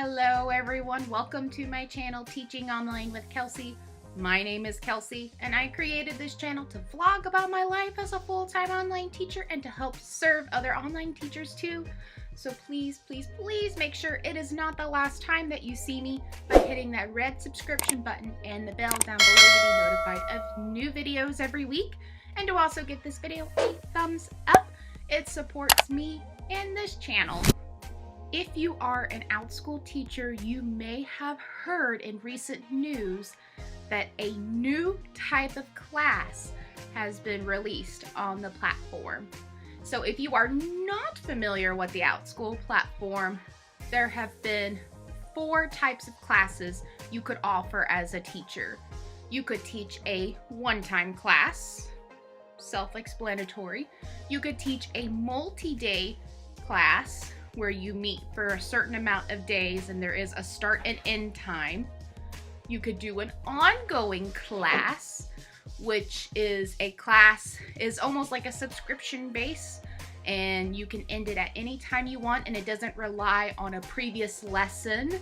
Hello everyone, welcome to my channel Teaching Online with Kelsey. My name is Kelsey and I created this channel to vlog about my life as a full-time online teacher and to help serve other online teachers too. So please make sure it is not the last time that you see me by hitting that red subscription button and the bell down below to be notified of new videos every week, and to also give this video a thumbs up. It supports me and this channel. If you are an Outschool teacher, you may have heard in recent news that a new type of class has been released on the platform. So if you are not familiar with the Outschool platform, there have been 4 types of classes you could offer as a teacher. You could teach a one-time class, self-explanatory. You could teach a multi-day class where you meet for a certain amount of days and there is a start and end time. You could do an ongoing class, which is a class is almost like a subscription base, and you can end it at any time you want, and it doesn't rely on a previous lesson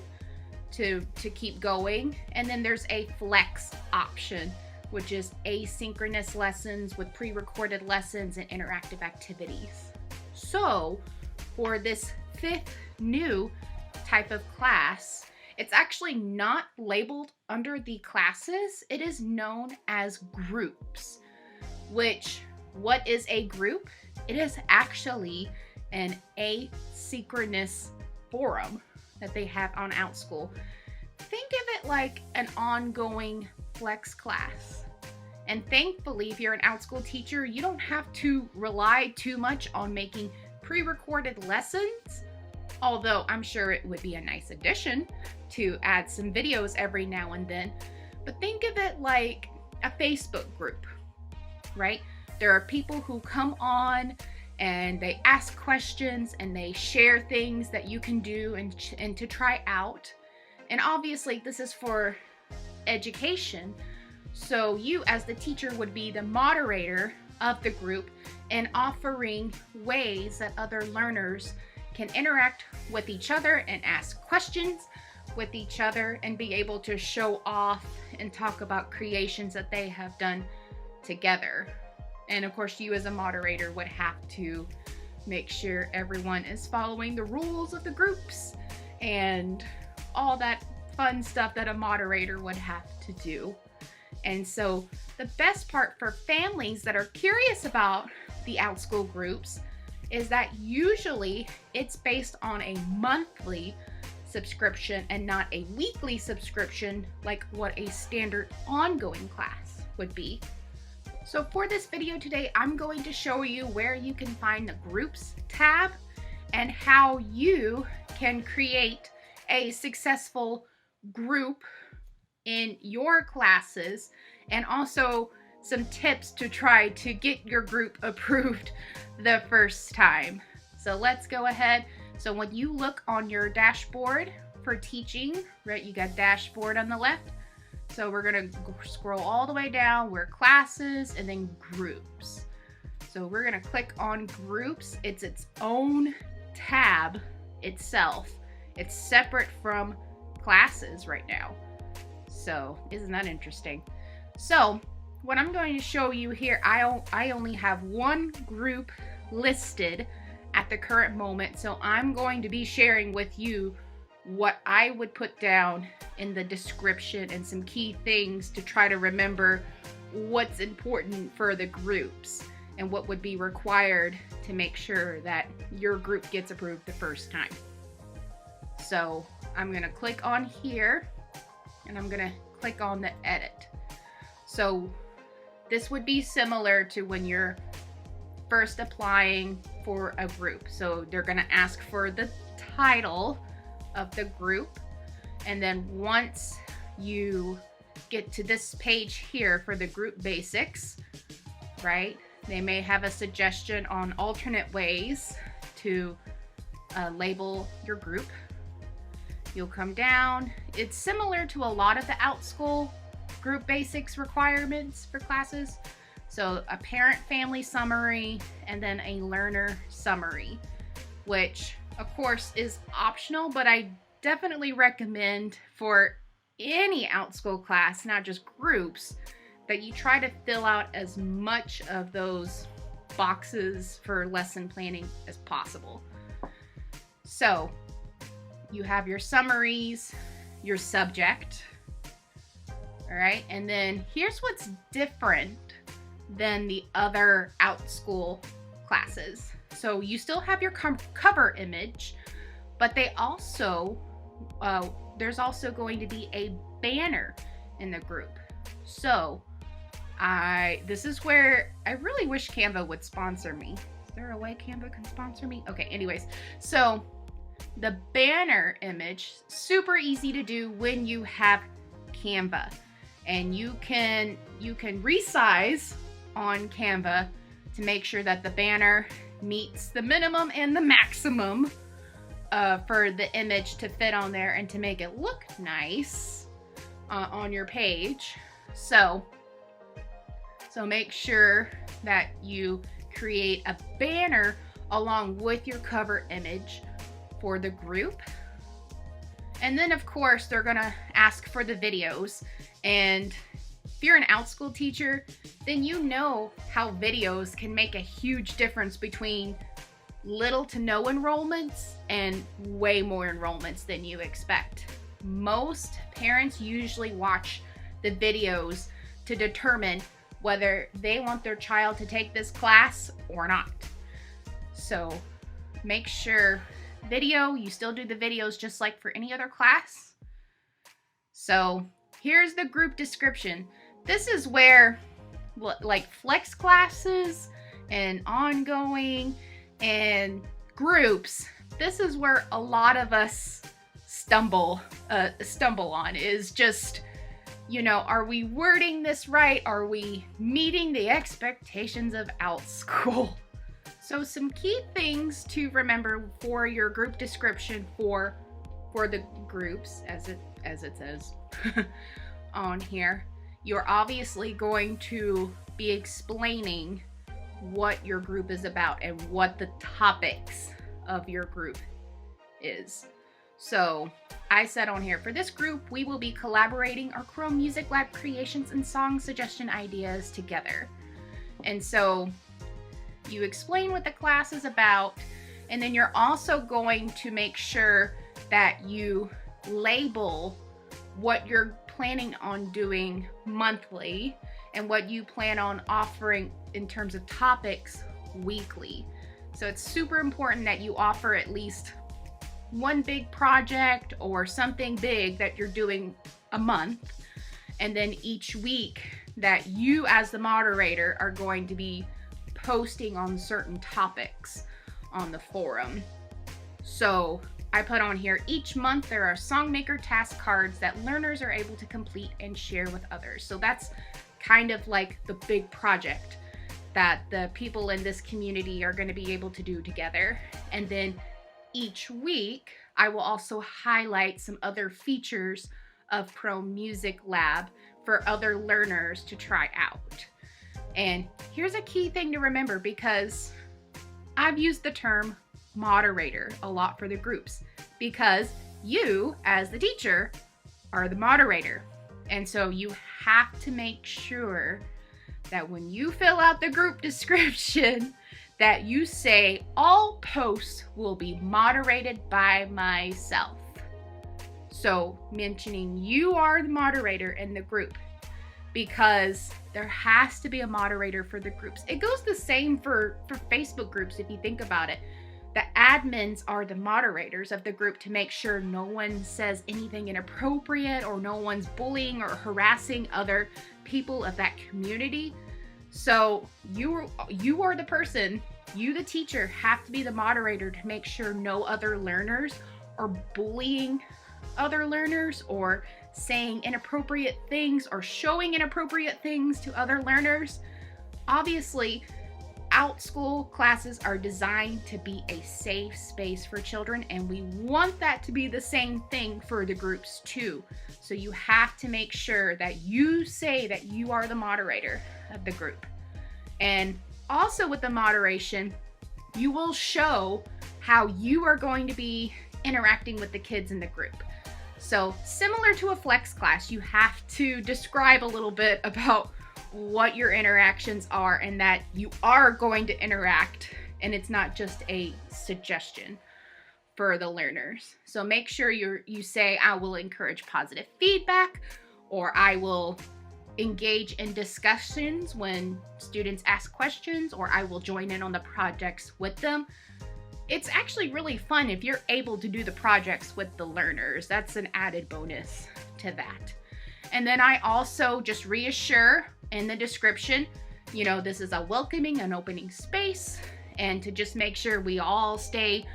to keep going. And then there's a flex option, which is asynchronous lessons with pre-recorded lessons and interactive activities. So for this 5th new type of class, it's actually not labeled under the classes. It is known as groups, which, what is a group? It is actually an asynchronous forum that they have on Outschool. Think of it like an ongoing flex class. And thankfully, if you're an Outschool teacher, you don't have to rely too much on making pre-recorded lessons, although I'm sure it would be a nice addition to add some videos every now and then. But think of it like a Facebook group, right? There are people who come on and they ask questions and they share things that you can do and to try out. And obviously this is for education. So you as the teacher would be the moderator of the group and offering ways that other learners can interact with each other and ask questions with each other and be able to show off and talk about creations that they have done together. And of course, you as a moderator would have to make sure everyone is following the rules of the groups and all that fun stuff that a moderator would have to do. And so the best part for families that are curious about the Outschool groups is that usually it's based on a monthly subscription and not a weekly subscription like what a standard ongoing class would be. So for this video today, I'm going to show you where you can find the groups tab and how you can create a successful group in your classes, and also some tips to try to get your group approved the first time. So let's go ahead. So when you look on your dashboard for teaching, right, you got dashboard on the left. So we're gonna scroll all the way down where classes and then groups. So we're gonna click on groups. It's its own tab itself. It's separate from classes right now. So isn't that interesting? So what I'm going to show you here, I only have one group listed at the current moment. So I'm going to be sharing with you what I would put down in the description and some key things to try to remember what's important for the groups and what would be required to make sure that your group gets approved the first time. So I'm going to click on here and I'm going to click on the edit. So this would be similar to when you're first applying for a group. So they're going to ask for the title of the group, and then once you get to this page here for the group basics, right, they may have a suggestion on alternate ways to label your group. You'll come down. It's similar to a lot of the Outschool group basics requirements for classes. So a parent family summary and then a learner summary, which of course is optional, but I definitely recommend for any Outschool class, not just groups, that you try to fill out as much of those boxes for lesson planning as possible. So you have your summaries, your subject, all right? And then here's what's different than the other Outschool classes. So you still have your cover image, but they also, there's also going to be a banner in the group. So this is where I really wish Canva would sponsor me. Is there a way Canva can sponsor me? Okay, anyways, so the banner image, super easy to do when you have Canva, and you can resize on Canva to make sure that the banner meets the minimum and the maximum for the image to fit on there and to make it look nice on your page. So make sure that you create a banner along with your cover image for the group. And then of course they're gonna ask for the videos, and if you're an Outschool teacher, then you know how videos can make a huge difference between little to no enrollments and way more enrollments than you expect. Most parents usually watch the videos to determine whether they want their child to take this class or not. So make sure you still do the videos just like for any other class. So here's the group description. This is where like flex classes and ongoing and groups, this is where a lot of us stumble on, is just, you know, are we wording this right? Are we meeting the expectations of Outschool? So some key things to remember for your group description for the groups, as it says on here. You're obviously going to be explaining what your group is about and what the topics of your group is. So I said on here, for this group, we will be collaborating our Chrome Music Lab creations and song suggestion ideas together. And so you explain what the class is about, and then you're also going to make sure that you label what you're planning on doing monthly and what you plan on offering in terms of topics weekly. So it's super important that you offer at least one big project or something big that you're doing a month, and then each week that you as the moderator are going to be posting on certain topics on the forum. So I put on here, each month there are Songmaker task cards that learners are able to complete and share with others. So that's kind of like the big project that the people in this community are going to be able to do together. And then each week I will also highlight some other features of Chrome Music Lab for other learners to try out. And here's a key thing to remember, because I've used the term moderator a lot for the groups, because you as the teacher are the moderator. And so you have to make sure that when you fill out the group description that you say all posts will be moderated by myself. So mentioning you are the moderator in the group, because there has to be a moderator for the groups. It goes the same for Facebook groups if you think about it. The admins are the moderators of the group to make sure no one says anything inappropriate or no one's bullying or harassing other people of that community. So you are the person, you the teacher have to be the moderator to make sure no other learners are bullying other learners or saying inappropriate things or showing inappropriate things to other learners. Obviously, Outschool classes are designed to be a safe space for children, and we want that to be the same thing for the groups too. So you have to make sure that you say that you are the moderator of the group. And also with the moderation, you will show how you are going to be interacting with the kids in the group. So similar to a flex class, you have to describe a little bit about what your interactions are and that you are going to interact, and it's not just a suggestion for the learners. So make sure you say, I will encourage positive feedback, or I will engage in discussions when students ask questions, or I will join in on the projects with them. It's actually really fun if you're able to do the projects with the learners. That's an added bonus to that. And then I also just reassure in the description, this is a welcoming and opening space, and to just make sure we all stay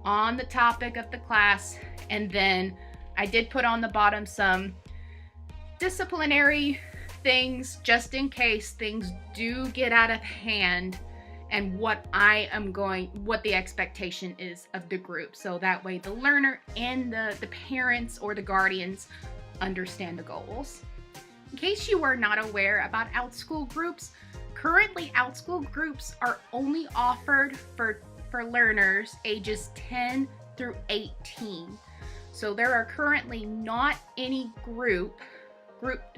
on the topic of the class. And then I did put on the bottom some disciplinary things just in case things do get out of hand, and what the expectation is of the group. So that way the learner and the parents or the guardians understand the goals. In case you are not aware about Outschool groups, currently Outschool groups are only offered for learners ages 10 through 18. So there are currently not any group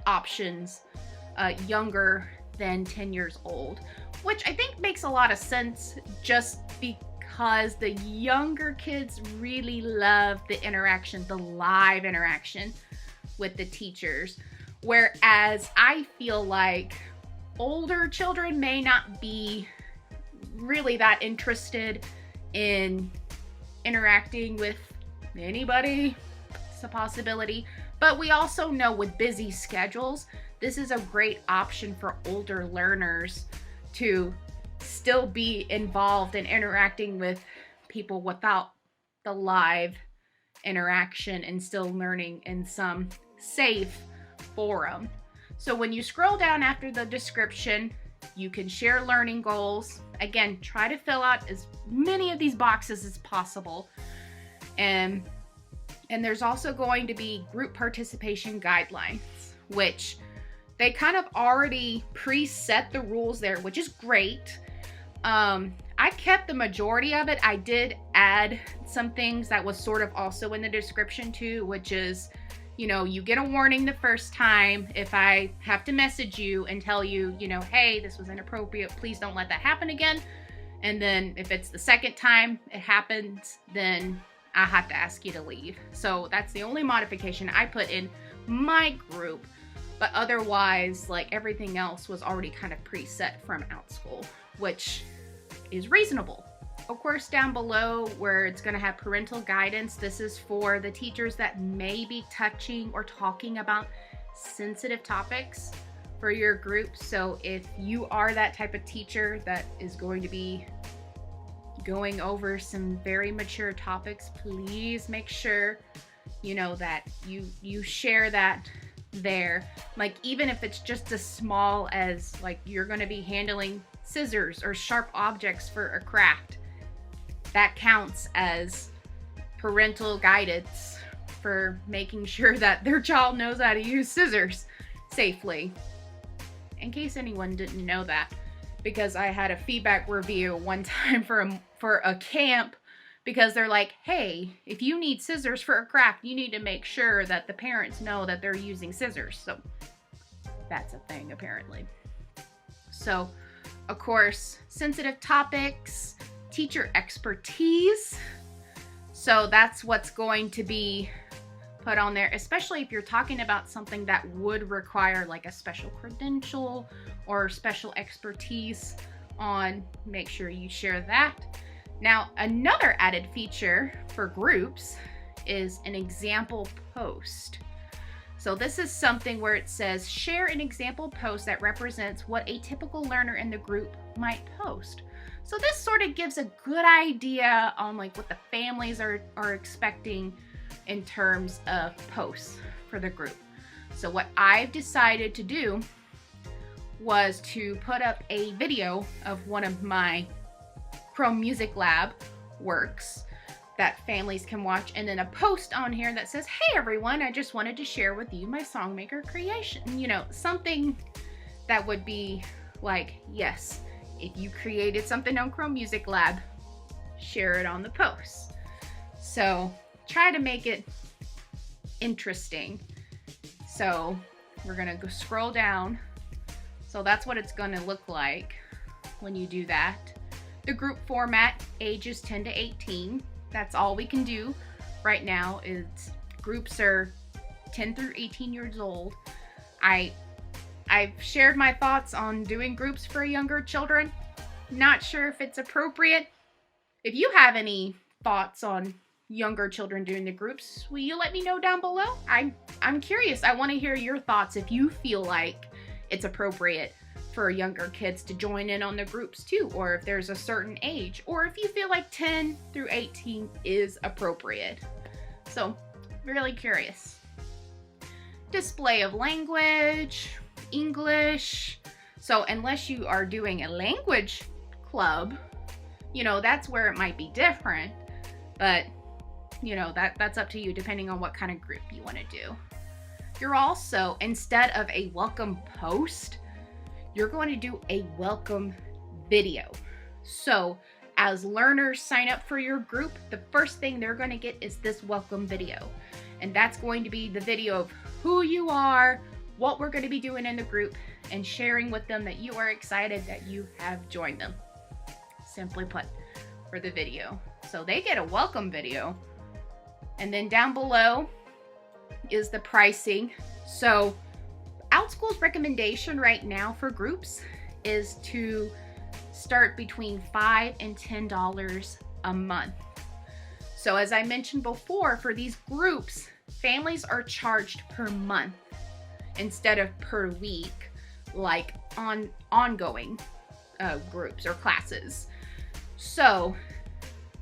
options younger than 10 years old, which I think makes a lot of sense just because the younger kids really love the interaction, the live interaction with the teachers. Whereas I feel like older children may not be really that interested in interacting with anybody. It's a possibility. But we also know with busy schedules, this is a great option for older learners to still be involved in interacting with people without the live interaction and still learning in some safe forum. So when you scroll down after the description, you can share learning goals. Again, try to fill out as many of these boxes as possible. And there's also going to be group participation guidelines, which they kind of already preset the rules there, which is great. I kept the majority of it. I did add some things that was sort of also in the description too, which is, you get a warning the first time if I have to message you and tell you, hey, this was inappropriate, please don't let that happen again. And then if it's the second time it happens, then I have to ask you to leave. So that's the only modification I put in my group. But otherwise, like everything else was already kind of preset from Outschool, which is reasonable. Of course, down below where it's going to have parental guidance, this is for the teachers that may be touching or talking about sensitive topics for your group. So if you are that type of teacher that is going to be going over some very mature topics, please make sure that you share that there. Like, even if it's just as small as like you're going to be handling scissors or sharp objects for a craft, that counts as parental guidance for making sure that their child knows how to use scissors safely. In case anyone didn't know that, because I had a feedback review one time for a camp, because they're like, hey, if you need scissors for a craft, you need to make sure that the parents know that they're using scissors. So that's a thing apparently. So of course, sensitive topics, teacher expertise. So that's what's going to be put on there, especially if you're talking about something that would require like a special credential or special expertise on. Make sure you share that. Now, another added feature for groups is an example post. So this is something where it says, share an example post that represents what a typical learner in the group might post. So this sort of gives a good idea on like what the families are expecting in terms of posts for the group. So what I've decided to do was to put up a video of one of my Chrome Music Lab works that families can watch, and then a post on here that says, hey everyone, I just wanted to share with you my Songmaker creation. Something that would be like, yes, if you created something on Chrome Music Lab, share it on the post. So try to make it interesting. So we're gonna go scroll down. So that's what it's gonna look like when you do that. The group format, ages 10 to 18. That's all we can do right now is groups are 10 through 18 years old. I've shared my thoughts on doing groups for younger children. Not sure if it's appropriate. If you have any thoughts on younger children doing the groups, will you let me know down below? I'm curious. I want to hear your thoughts if you feel like it's appropriate for younger kids to join in on the groups too, or if there's a certain age, or if you feel like 10 through 18 is appropriate. So, really curious. Display of language, English. So unless you are doing a language club, you know, that's where it might be different. But, you know, that's up to you depending on what kind of group you want to do. You're also, instead of a welcome post, you're going to do a welcome video. So as learners sign up for your group, the first thing they're going to get is this welcome video. And that's going to be the video of who you are, what we're going to be doing in the group, and sharing with them that you are excited that you have joined them. Simply put, for the video. So they get a welcome video. And then down below is the pricing. So Outschool's recommendation right now for groups is to start between $5 and $10 a month. So as I mentioned before, for these groups, families are charged per month instead of per week, like on ongoing groups or classes. So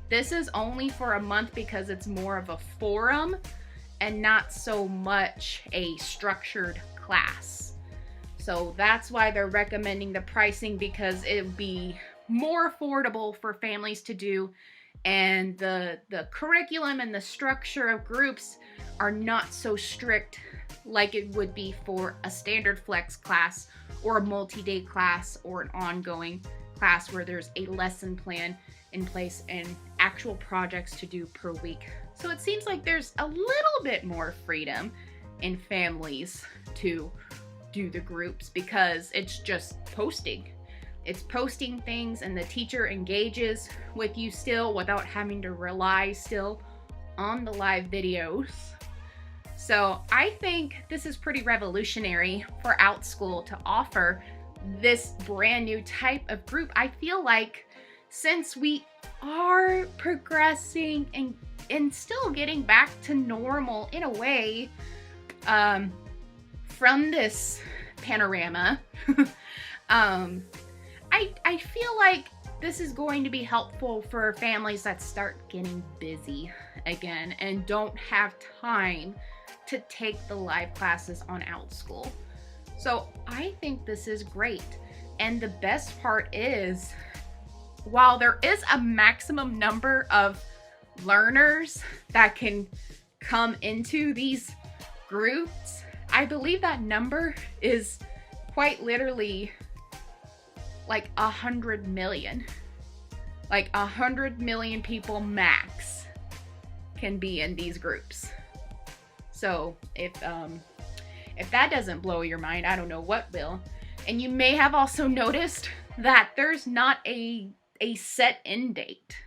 this is only for a month because it's more of a forum and not so much a structured class. So that's why they're recommending the pricing, because it would be more affordable for families to do, and the curriculum and the structure of groups are not so strict like it would be for a standard flex class or a multi-day class or an ongoing class where there's a lesson plan in place and actual projects to do per week. So it seems like there's a little bit more freedom in families to do the groups because it's just posting. It's posting things and the teacher engages with you still without having to rely still on the live videos. So I think this is pretty revolutionary for Outschool to offer this brand new type of group. I feel like since we are progressing and still getting back to normal in a way from this panorama, I feel like this is going to be helpful for families that start getting busy again and don't have time to take the live classes on Outschool. So I think this is great. And the best part is, while there is a maximum number of learners that can come into these groups, I believe that number is quite literally like 100 million. Like 100 million people max can be in these groups. So if that doesn't blow your mind, I don't know what will. And you may have also noticed that there's not a set end date.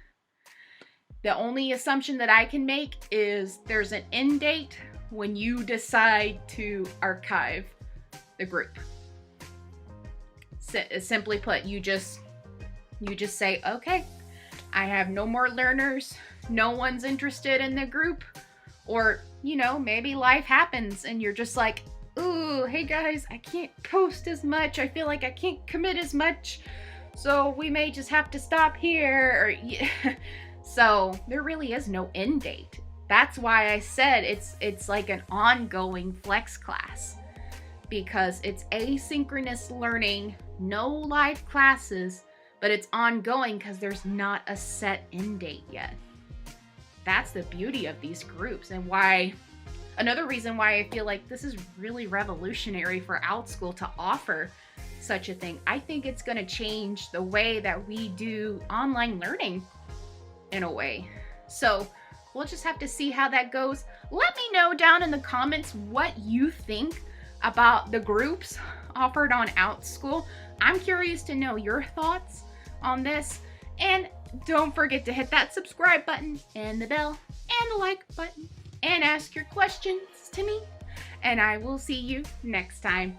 The only assumption that I can make is there's an end date when you decide to archive the group. Simply put, you just say, okay, I have no more learners, no one's interested in the group, or, you know, maybe life happens and you're just like, ooh, hey guys, I can't post as much, I feel like I can't commit as much, so we may just have to stop here, or yeah. So there really is no end date. That's why I said it's like an ongoing flex class, because it's asynchronous learning, no live classes, but it's ongoing because there's not a set end date yet. That's the beauty of these groups, and why, another reason why I feel like this is really revolutionary for Outschool to offer such a thing. I think it's going to change the way that we do online learning in a way. So We'll just have to see how that goes. Let me know down in the comments what you think about the groups offered on Outschool. I'm curious to know your thoughts on this. And don't forget to hit that subscribe button and the bell and the like button and ask your questions to me. And I will see you next time.